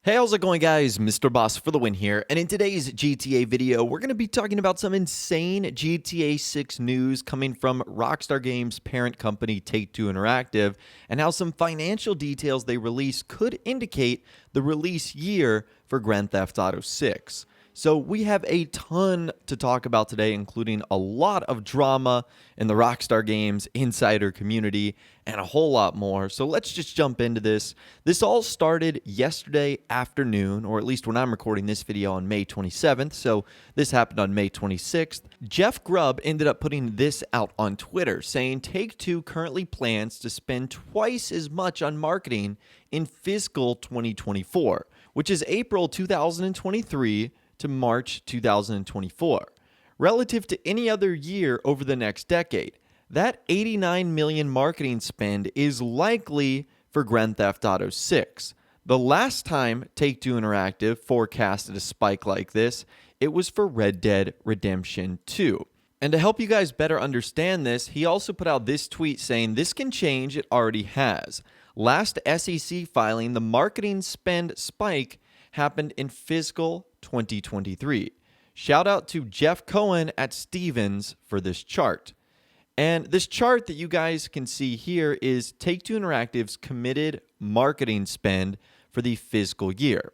Hey, how's it going, guys? Mr. Boss for the win here, and in today's GTA video, we're going to be talking about some insane GTA 6 news coming from Rockstar Games' parent company Take-Two Interactive, and how some financial details they released could indicate the release year for Grand Theft Auto 6. So we have a ton to talk about today, including a lot of drama in the Rockstar Games insider community and a whole lot more. So let's just jump into this. This all started yesterday afternoon, or at least when I'm recording this video on May 27th. So this happened on May 26th. Jeff Grubb ended up putting this out on Twitter, saying Take-Two currently plans to spend twice as much on marketing in fiscal 2024, which is April 2023 to March 2024, relative to any other year over the next decade. That $89 million marketing spend is likely for Grand Theft Auto 6. The last time Take-Two Interactive forecasted a spike like this, it was for Red Dead Redemption 2. And to help you guys better understand this, he also put out this tweet saying this can change, it already has. Last SEC filing, the marketing spend spike happened in fiscal 2023. Shout out to Jeff Cohen at Stevens for this chart. And this chart that you guys can see here is Take-Two Interactive's committed marketing spend for the fiscal year.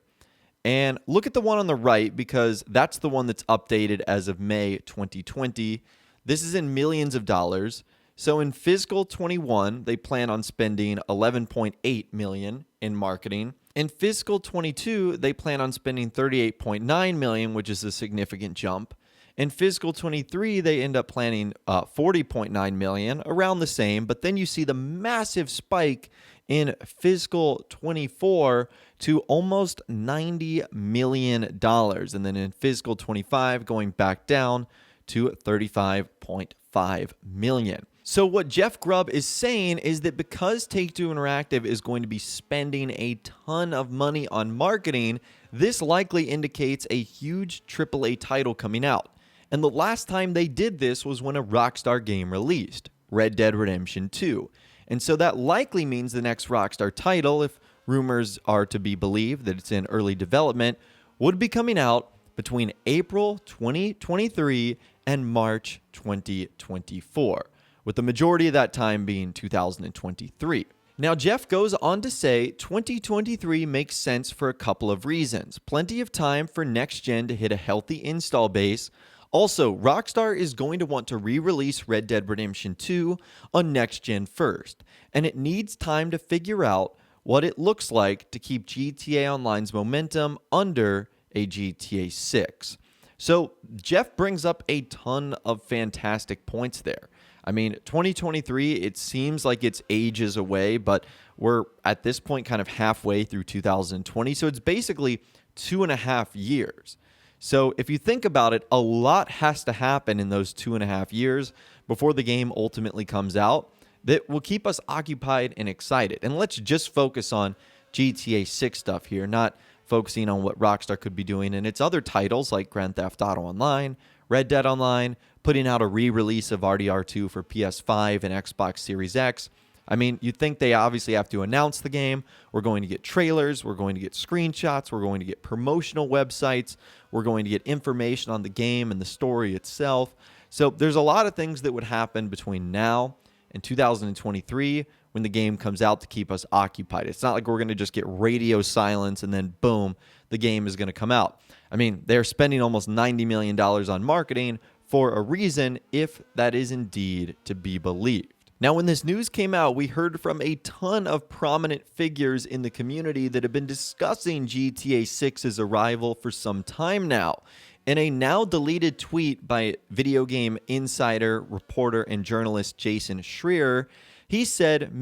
And look at the one on the right because that's the one that's updated as of May 2020. This is in millions of dollars. So in fiscal 21, they plan on spending $11.8 million in marketing. In fiscal 22, they plan on spending $38.9 million, which is a significant jump. In fiscal 23, they end up planning $40.9 million, around the same. But then you see the massive spike in fiscal 24 to almost $90 million. And then in fiscal 25, going back down to $35.5 million. So what Jeff Grubb is saying is that because Take-Two Interactive is going to be spending a ton of money on marketing, this likely indicates a huge AAA title coming out. And the last time they did this was when a Rockstar game released, Red Dead Redemption 2. And so that likely means the next Rockstar title, if rumors are to be believed that it's in early development, would be coming out between April 2023 and March 2024. With the majority of that time being 2023. Now, Jeff goes on to say 2023 makes sense for a couple of reasons. Plenty of time for next gen to hit a healthy install base. Also, Rockstar is going to want to re-release Red Dead Redemption 2 on next gen first, and it needs time to figure out what it looks like to keep GTA Online's momentum under a GTA 6. So, Jeff brings up a ton of fantastic points there. I mean, 2023, it seems like it's ages away, but we're at this point kind of halfway through 2020. So it's basically 2.5 years. So if you think about it, a lot has to happen in those 2.5 years before the game ultimately comes out that will keep us occupied and excited. And let's just focus on GTA 6 stuff here, not focusing on what Rockstar could be doing in its other titles like Grand Theft Auto Online, Red Dead Online, putting out a re-release of RDR2 for PS5 and Xbox Series X. I mean, you'd think they obviously have to announce the game. We're going to get trailers. We're going to get screenshots. We're going to get promotional websites. We're going to get information on the game and the story itself. So there's a lot of things that would happen between now and 2023 when the game comes out to keep us occupied. It's not like we're going to just get radio silence and then boom, the game is going to come out. I mean, they're spending almost $90 million on marketing for a reason, if that is indeed to be believed. Now, when this news came out, we heard from a ton of prominent figures in the community that have been discussing GTA 6's arrival for some time now. In a now deleted tweet by video game insider, reporter, and journalist Jason Schreier, he said,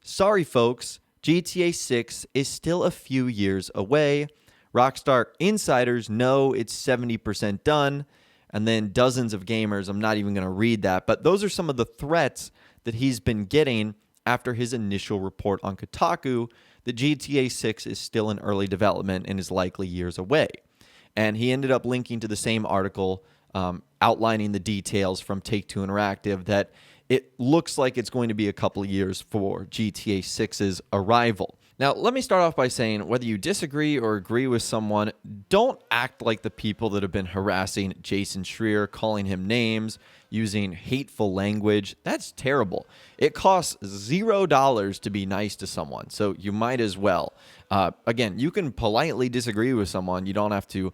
sorry folks, GTA 6 is still a few years away. Rockstar insiders know it's 70% done. And then dozens of gamers, I'm not even going to read that, but those are some of the threats that he's been getting after his initial report on Kotaku that GTA 6 is still in early development and is likely years away. And he ended up linking to the same article outlining the details from Take-Two Interactive that it looks like it's going to be a couple of years for GTA 6's arrival. Now, let me start off by saying whether you disagree or agree with someone, don't act like the people that have been harassing Jason Schreier, calling him names, using hateful language. That's terrible. It costs $0 to be nice to someone, so you might as well. Again, you can politely disagree with someone. You don't have to,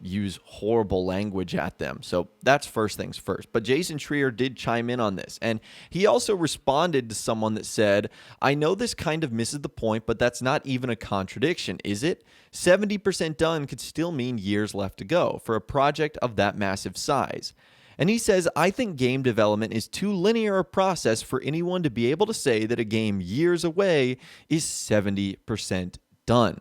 use horrible language at them. So that's first things first. But Jason Schreier did chime in on this, and he also responded to someone that said, "I know this kind of misses the point, but that's not even a contradiction, is it? 70% done could still mean years left to go for a project of that massive size." And he says, "I think game development is too linear a process for anyone to be able to say that a game years away is 70% done."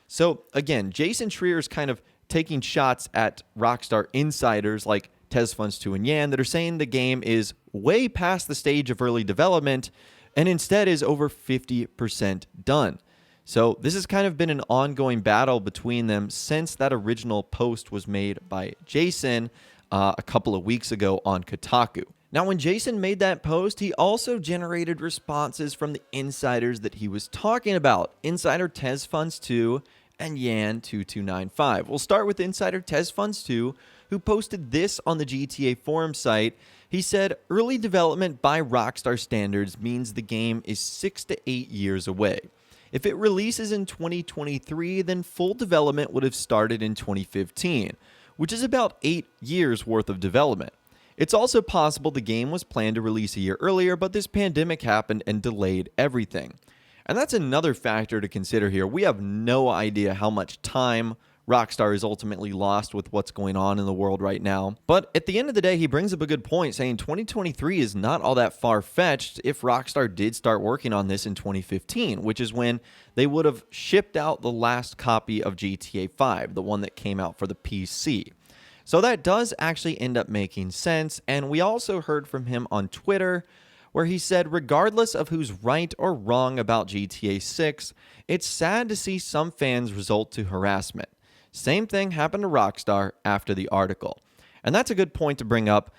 So again, Jason Schreier is kind of taking shots at Rockstar insiders like TezFunds2 and Yan that are saying the game is way past the stage of early development and instead is over 50% done. So this has kind of been an ongoing battle between them since that original post was made by Jason a couple of weeks ago on Kotaku. Now, when Jason made that post, he also generated responses from the insiders that he was talking about, Insider TezFunds2 and Yan2295. We'll start with Insider TezFunds2, who posted this on the GTA forum site. He said, "Early development by Rockstar standards means the game is 6 to 8 years away. If it releases in 2023, then full development would have started in 2015, which is about 8 years worth of development. It's also possible the game was planned to release a year earlier, but this pandemic happened and delayed everything." And that's another factor to consider here. We have no idea how much time Rockstar has ultimately lost with what's going on in the world right now. But at the end of the day, he brings up a good point, saying 2023 is not all that far-fetched if Rockstar did start working on this in 2015, which is when they would have shipped out the last copy of GTA 5, the one that came out for the PC. So that does actually end up making sense, and we also heard from him on Twitter where he said, "Regardless of who's right or wrong about GTA 6, it's sad to see some fans resort to harassment. Same thing happened to Rockstar after the article." And that's a good point to bring up.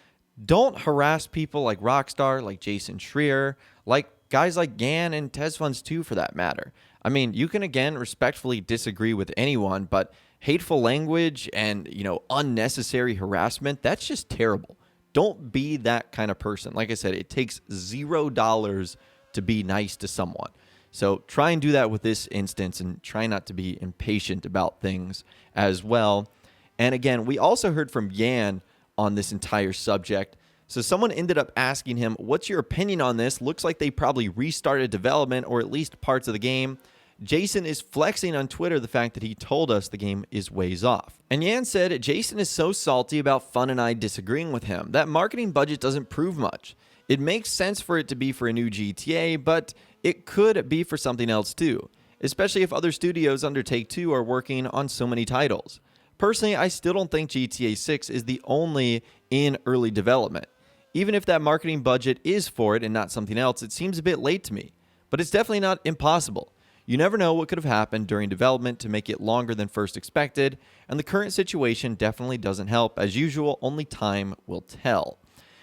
Don't harass people like Rockstar, like Jason Schreier, like guys like Yan and TezFunds2 for that matter. I mean, you can again respectfully disagree with anyone, but hateful language and, unnecessary harassment, that's just terrible. Don't be that kind of person. Like I said, it takes $0 to be nice to someone. So try and do that with this instance and try not to be impatient about things as well. And again, we also heard from Yan on this entire subject. So someone ended up asking him, "What's your opinion on this? Looks like they probably restarted development or at least parts of the game." Jason is flexing on Twitter the fact that he told us the game is ways off. And Yan said, "Jason is so salty about Fun and I disagreeing with him. That marketing budget doesn't prove much. It makes sense for it to be for a new GTA, but it could be for something else too, especially if other studios under Take-Two are working on so many titles. Personally, I still don't think GTA 6 is the only in early development. Even if that marketing budget is for it and not something else, it seems a bit late to me. But it's definitely not impossible. You never know what could have happened during development to make it longer than first expected, and the current situation definitely doesn't help. As usual, only time will tell."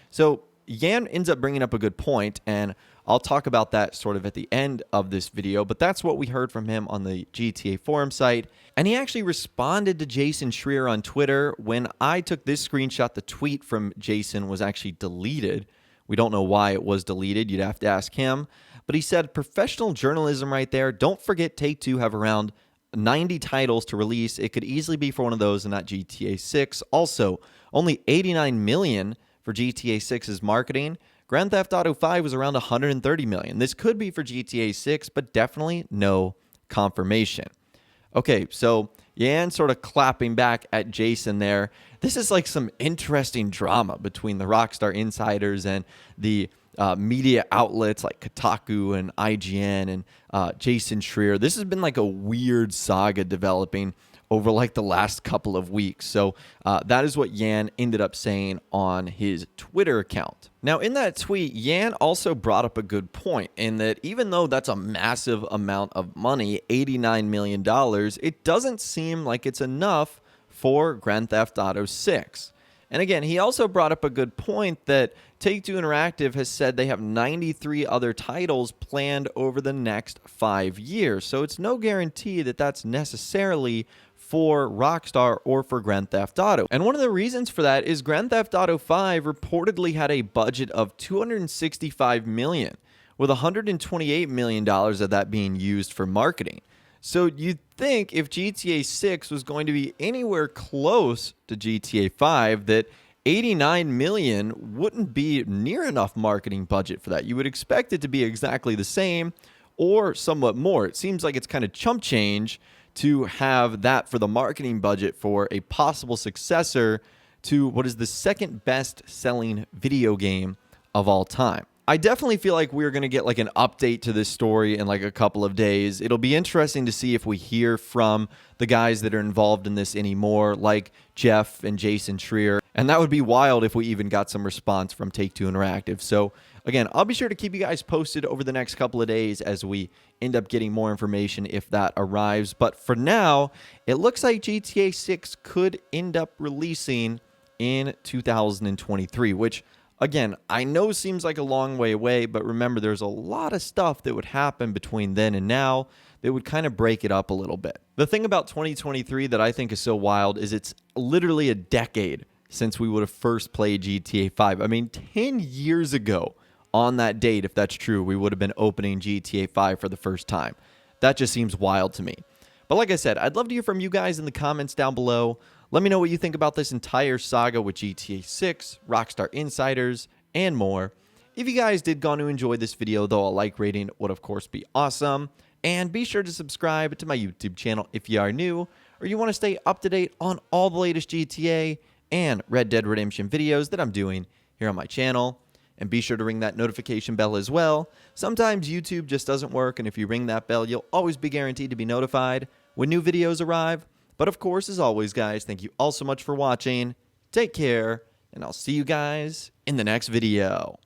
So Yan ends up bringing up a good point, and I'll talk about that sort of at the end of this video, but that's what we heard from him on the GTA forum site. And he actually responded to Jason Schreier on Twitter. When I took this screenshot, the tweet from Jason was actually deleted. We don't know why it was deleted. You'd have to ask him. But he said, "Professional journalism right there. Don't forget Take-Two have around 90 titles to release. It could easily be for one of those and not GTA 6. Also, only 89 million for GTA 6's marketing. Grand Theft Auto 5 was around 130 million. This could be for GTA 6, but definitely no confirmation." Okay, so Yan sort of clapping back at Jason there. This is like some interesting drama between the Rockstar insiders and the media outlets like Kotaku and IGN and Jason Schreier. This has been like a weird saga developing over like the last couple of weeks. So that is what Yan ended up saying on his Twitter account. Now, in that tweet, Yan also brought up a good point in that even though that's a massive amount of money, $89 million, it doesn't seem like it's enough for Grand Theft Auto 6. And again, he also brought up a good point that Take-Two Interactive has said they have 93 other titles planned over the next 5 years. So it's no guarantee that that's necessarily for Rockstar or for Grand Theft Auto. And one of the reasons for that is Grand Theft Auto 5 reportedly had a budget of $265 million, with $128 million of that being used for marketing. So you'd think if GTA 6 was going to be anywhere close to GTA 5, that 89 million wouldn't be near enough marketing budget for that. You would expect it to be exactly the same or somewhat more. It seems like it's kind of chump change to have that for the marketing budget for a possible successor to what is the second best selling video game of all time. I definitely feel like we're going to get like an update to this story in like a couple of days. It'll be interesting to see if we hear from the guys that are involved in this anymore, like Jeff and Jason Schreier. And that would be wild if we even got some response from Take-Two Interactive. So again, I'll be sure to keep you guys posted over the next couple of days as we end up getting more information if that arrives. But for now, it looks like GTA 6 could end up releasing in 2023, which again, I know seems like a long way away, but remember, there's a lot of stuff that would happen between then and now that would kind of break it up a little bit. The thing about 2023 that I think is so wild is it's literally a decade since we would have first played GTA 5. I mean, 10 years ago on that date, if that's true, we would have been opening GTA 5 for the first time. That just seems wild to me. But like I said, I'd love to hear from you guys in the comments down below. Let me know what you think about this entire saga with GTA 6, Rockstar Insiders, and more. If you guys did go on to enjoy this video, though, a like rating would of course be awesome. And be sure to subscribe to my YouTube channel if you are new, or you want to stay up to date on all the latest GTA and Red Dead Redemption videos that I'm doing here on my channel. And be sure to ring that notification bell as well. Sometimes YouTube just doesn't work, and if you ring that bell, you'll always be guaranteed to be notified when new videos arrive. But of course, as always, guys, thank you all so much for watching. Take care, and I'll see you guys in the next video.